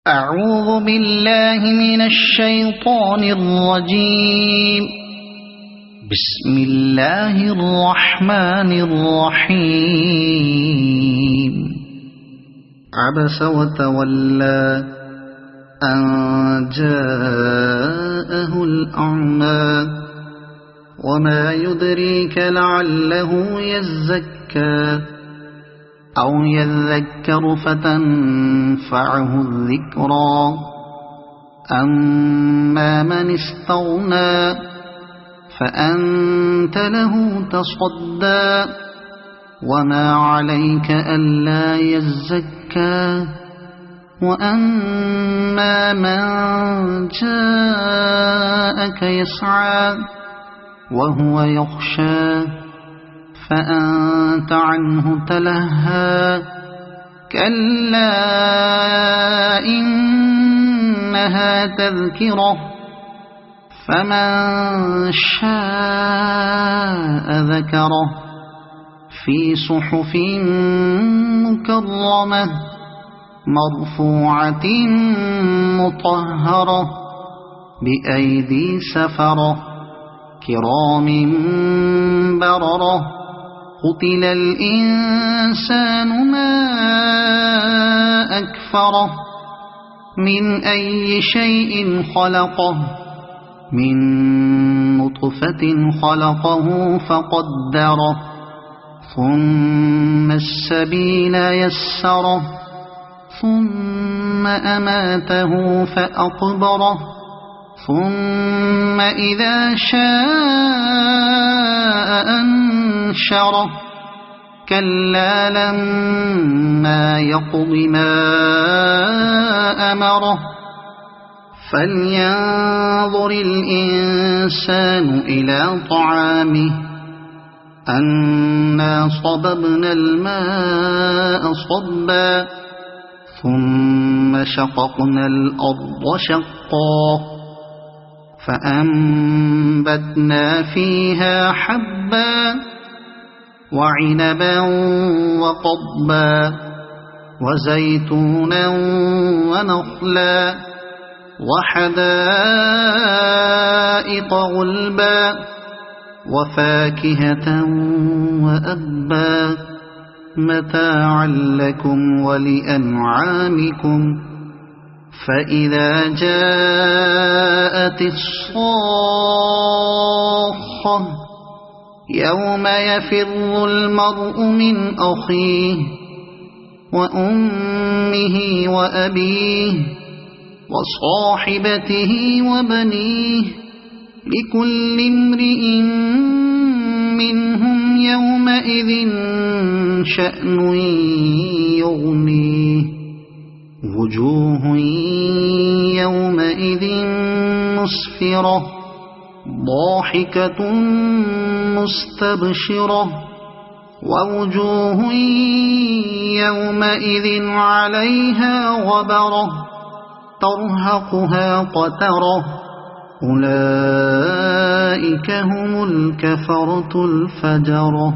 أعوذ بالله من الشيطان الرجيم. بسم الله الرحمن الرحيم. عبس وتولى أن جاءه الأعمى وما يدريك لعله يزكى أو يذكر فتنفعه الذكرى. أما من استغنى فأنت له تصدى وما عليك ألا يزكى. وأما من جاءك يسعى وهو يخشى فأنت عنه تلهى. كلا إنها تذكرة فمن شاء ذكره في صحف مكرمة مرفوعة مطهرة بأيدي سفرة كرام بررة. قتل الإنسان ما أكفره من أي شيء خلقه من نطفة خلقه فقدره ثم السبيل يسره ثم أماته فأقبره ثم إذا شاء أنشره. كلا لما يقض ما أمره. فلينظر الإنسان إلى طعامه أنا صببنا الماء صبا ثم شققنا الأرض شقا فأنبتنا فيها حبا وعنبا وقضبا وزيتونا ونخلا وحدائق غلبا وفاكهة وأبا متاعا لكم ولأنعامكم. فإذا جاءت الصاخة يوم يفر المرء من أخيه وأمه وأبيه وصاحبته وبنيه لكل امرئ منهم يومئذ شأن يغنيه. وجوه يومئذ مسفرة ضاحكة مستبشرة ووجوه يومئذ عليها غبرة ترهقها قترة. أولئك هم الكفرة الفجرة.